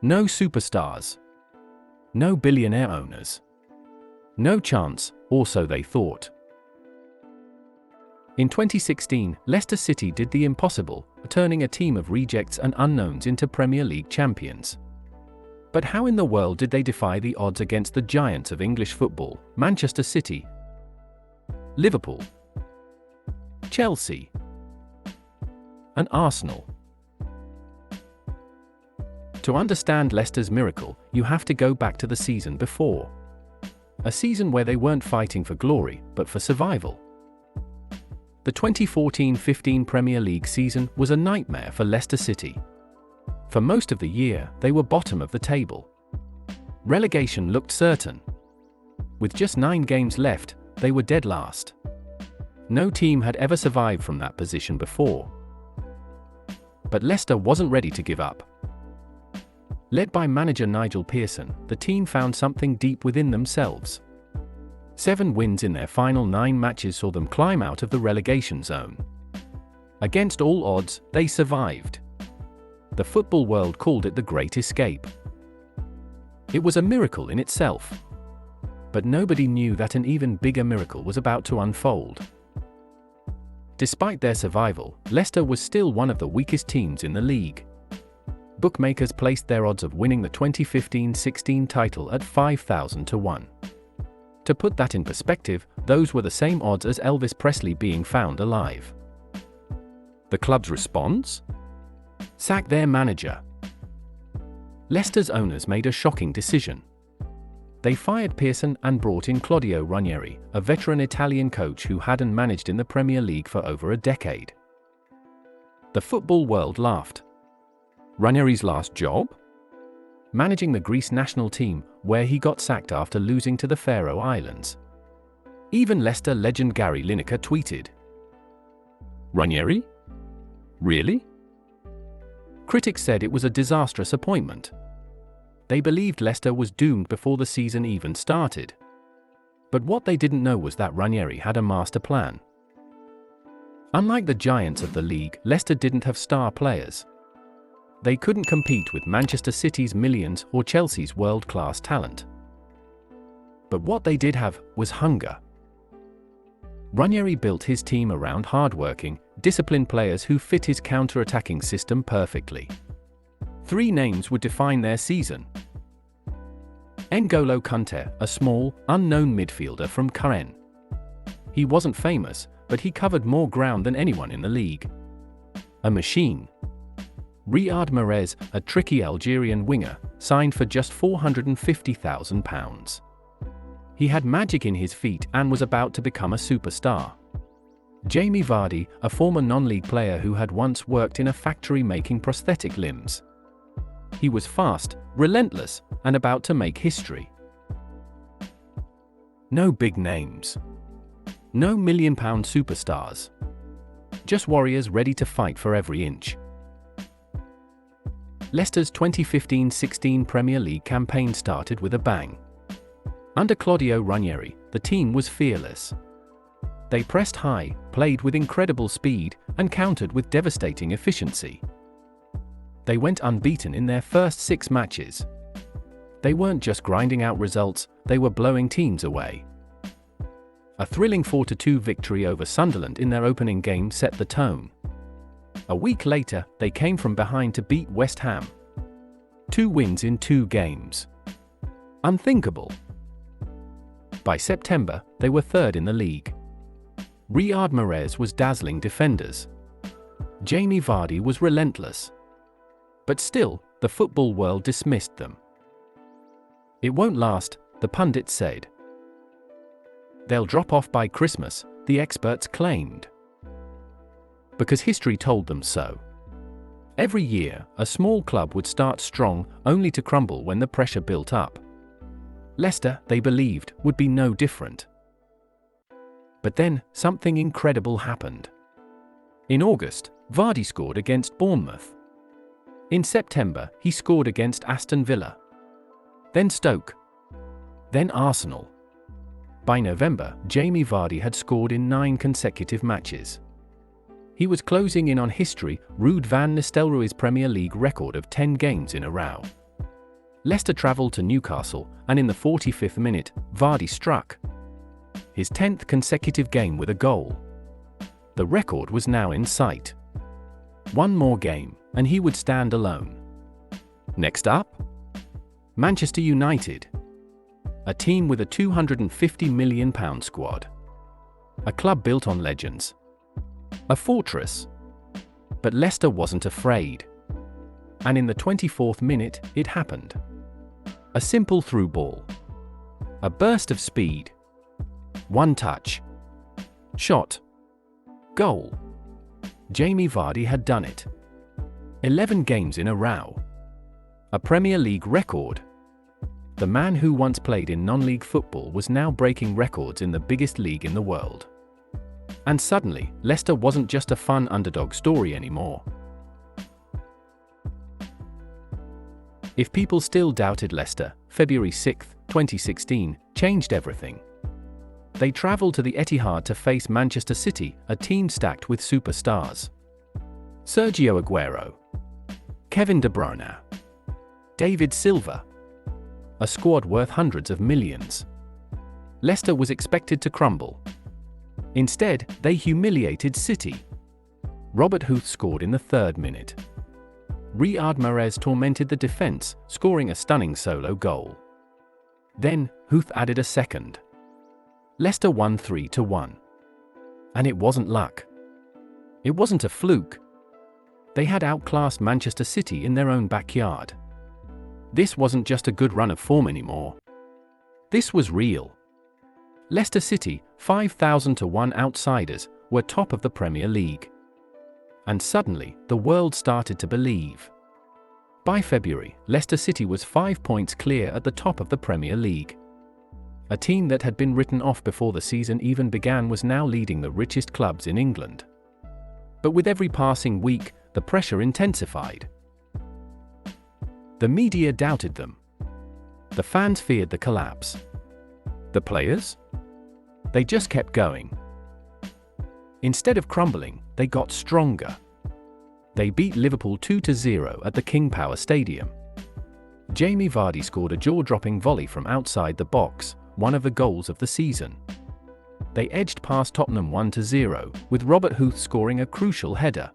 No superstars. No billionaire owners. No chance, or so they thought. In 2016, Leicester City did the impossible, turning a team of rejects and unknowns into Premier League champions. But how in the world did they defy the odds against the giants of English football, Manchester City, Liverpool, Chelsea, and Arsenal? To understand Leicester's miracle, you have to go back to the season before. A season where they weren't fighting for glory, but for survival. The 2014-15 Premier League season was a nightmare for Leicester City. For most of the year, they were bottom of the table. Relegation looked certain. With just 9 games left, they were dead last. No team had ever survived from that position before. But Leicester wasn't ready to give up. Led by manager Nigel Pearson, the team found something deep within themselves. 7 wins in their final 9 matches saw them climb out of the relegation zone. Against all odds, they survived. The football world called it the Great Escape. It was a miracle in itself. But nobody knew that an even bigger miracle was about to unfold. Despite their survival, Leicester was still one of the weakest teams in the league. Bookmakers placed their odds of winning the 2015-16 title at 5,000 to 1. To put that in perspective, those were the same odds as Elvis Presley being found alive. The club's response? Sack their manager. Leicester's owners made a shocking decision. They fired Pearson and brought in Claudio Ranieri, a veteran Italian coach who hadn't managed in the Premier League for over a decade. The football world laughed. Ranieri's last job? Managing the Greece national team, where he got sacked after losing to the Faroe Islands. Even Leicester legend Gary Lineker tweeted, "Ranieri? Really?" Critics said it was a disastrous appointment. They believed Leicester was doomed before the season even started. But what they didn't know was that Ranieri had a master plan. Unlike the giants of the league, Leicester didn't have star players. They couldn't compete with Manchester City's millions or Chelsea's world-class talent. But what they did have was hunger. Ranieri built his team around hard-working, disciplined players who fit his counter-attacking system perfectly. 3 names would define their season. NGoLoKante, a small, unknown midfielder from Caen. He wasn't famous, but he covered more ground than anyone in the league. A machine. Riyad Mahrez, a tricky Algerian winger, signed for just £450,000. He had magic in his feet and was about to become a superstar. Jamie Vardy, a former non-league player who had once worked in a factory making prosthetic limbs. He was fast, relentless, and about to make history. No big names. No million-pound superstars. Just warriors ready to fight for every inch. Leicester's 2015-16 Premier League campaign started with a bang. Under Claudio Ranieri, the team was fearless. They pressed high, played with incredible speed, and countered with devastating efficiency. They went unbeaten in their first 6 matches. They weren't just grinding out results, they were blowing teams away. A thrilling 4-2 victory over Sunderland in their opening game set the tone. A week later, they came from behind to beat West Ham. 2 wins in 2 games. Unthinkable. By September, they were 3rd in the league. Riyad Mahrez was dazzling defenders. Jamie Vardy was relentless. But still, the football world dismissed them. It won't last, the pundits said. They'll drop off by Christmas, the experts claimed. Because history told them so. Every year, a small club would start strong, only to crumble when the pressure built up. Leicester, they believed, would be no different. But then, something incredible happened. In August, Vardy scored against Bournemouth. In September, he scored against Aston Villa. Then Stoke. Then Arsenal. By November, Jamie Vardy had scored in 9 consecutive matches. He was closing in on history, Ruud van Nistelrooy's Premier League record of 10 games in a row. Leicester travelled to Newcastle, and in the 45th minute, Vardy struck his 10th consecutive game with a goal. The record was now in sight. One more game, and he would stand alone. Next up? Manchester United. A team with a £250 million squad. A club built on legends. A fortress. But Leicester wasn't afraid. And in the 24th minute, it happened. A simple through ball. A burst of speed. One touch. Shot. Goal. Jamie Vardy had done it. 11 games in a row. A Premier League record. The man who once played in non-league football was now breaking records in the biggest league in the world. And suddenly, Leicester wasn't just a fun underdog story anymore. If people still doubted Leicester, February 6, 2016, changed everything. They travelled to the Etihad to face Manchester City, a team stacked with superstars. Sergio Aguero, Kevin De Bruyne, David Silva. A squad worth hundreds of millions. Leicester was expected to crumble. Instead, they humiliated City. Robert Huth scored in the 3rd minute. Riyad Mahrez tormented the defence, scoring a stunning solo goal. Then, Huth added a second. Leicester won 3-1. And it wasn't luck. It wasn't a fluke. They had outclassed Manchester City in their own backyard. This wasn't just a good run of form anymore. This was real. Leicester City, 5,000-1 outsiders, were top of the Premier League. And suddenly, the world started to believe. By February, Leicester City was 5 points clear at the top of the Premier League. A team that had been written off before the season even began was now leading the richest clubs in England. But with every passing week, the pressure intensified. The media doubted them. The fans feared the collapse. The players? They just kept going. Instead of crumbling, they got stronger. They beat Liverpool 2-0 at the King Power Stadium. Jamie Vardy scored a jaw-dropping volley from outside the box, one of the goals of the season. They edged past Tottenham 1-0, with Robert Huth scoring a crucial header.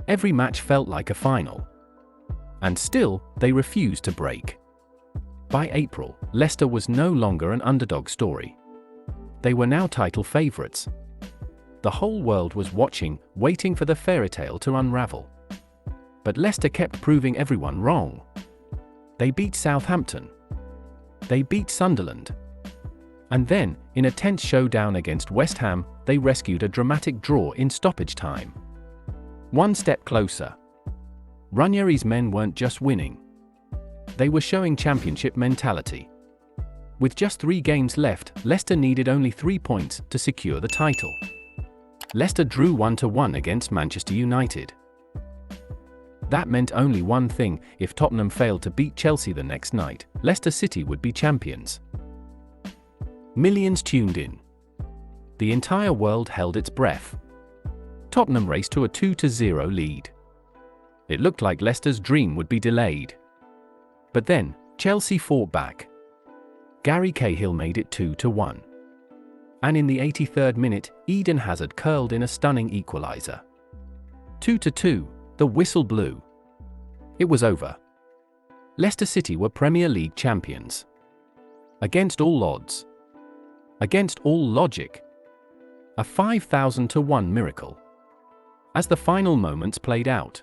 Every match felt like a final. And still, they refused to break. By April, Leicester was no longer an underdog story. They were now title favourites. The whole world was watching, waiting for the fairytale to unravel. But Leicester kept proving everyone wrong. They beat Southampton. They beat Sunderland. And then, in a tense showdown against West Ham, they rescued a dramatic draw in stoppage time. One step closer. Ranieri's men weren't just winning. They were showing championship mentality. With just 3 games left, Leicester needed only 3 points to secure the title. Leicester drew 1-1 against Manchester United. That meant only one thing: if Tottenham failed to beat Chelsea the next night, Leicester City would be champions. Millions tuned in. The entire world held its breath. Tottenham raced to a 2-0 lead. It looked like Leicester's dream would be delayed. But then, Chelsea fought back. Gary Cahill made it 2-1. And in the 83rd minute, Eden Hazard curled in a stunning equaliser. 2-2, the whistle blew. It was over. Leicester City were Premier League champions. Against all odds. Against all logic. A 5,000-1 miracle. As the final moments played out.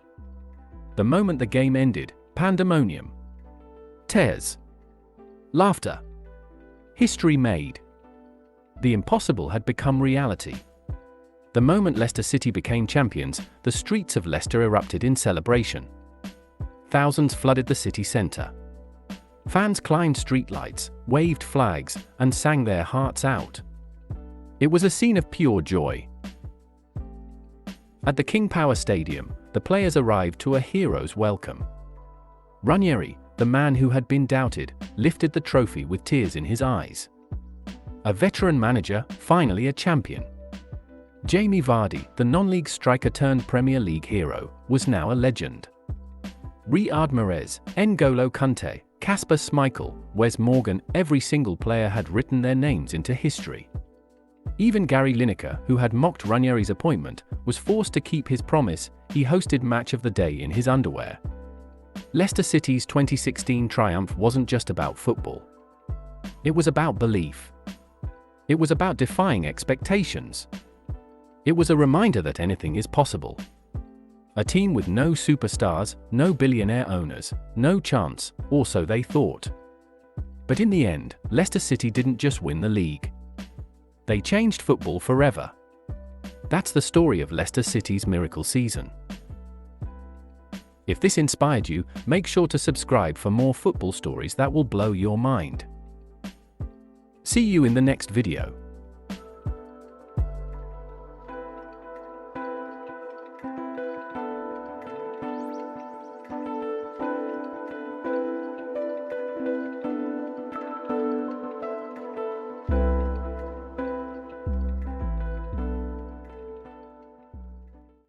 The moment the game ended, pandemonium. Tears. Laughter. History made. The impossible had become reality. The moment Leicester City became champions, the streets of Leicester erupted in celebration. Thousands flooded the city centre. Fans climbed streetlights, waved flags, and sang their hearts out. It was a scene of pure joy. At the King Power Stadium, the players arrived to a hero's welcome. Ranieri, the man who had been doubted, lifted the trophy with tears in his eyes. A veteran manager, finally a champion. Jamie Vardy, the non-league striker turned Premier League hero, was now a legend. Riyad Mahrez, NGoLoKante, Kasper Schmeichel, Wes Morgan, every single player had written their names into history. Even Gary Lineker, who had mocked Ranieri's appointment, was forced to keep his promise. He hosted Match of the Day in his underwear. Leicester City's 2016 triumph wasn't just about football. It was about belief. It was about defying expectations. It was a reminder that anything is possible. A team with no superstars, no billionaire owners, no chance, or so they thought. But in the end, Leicester City didn't just win the league. They changed football forever. That's the story of Leicester City's miracle season. If this inspired you, make sure to subscribe for more football stories that will blow your mind. See you in the next video.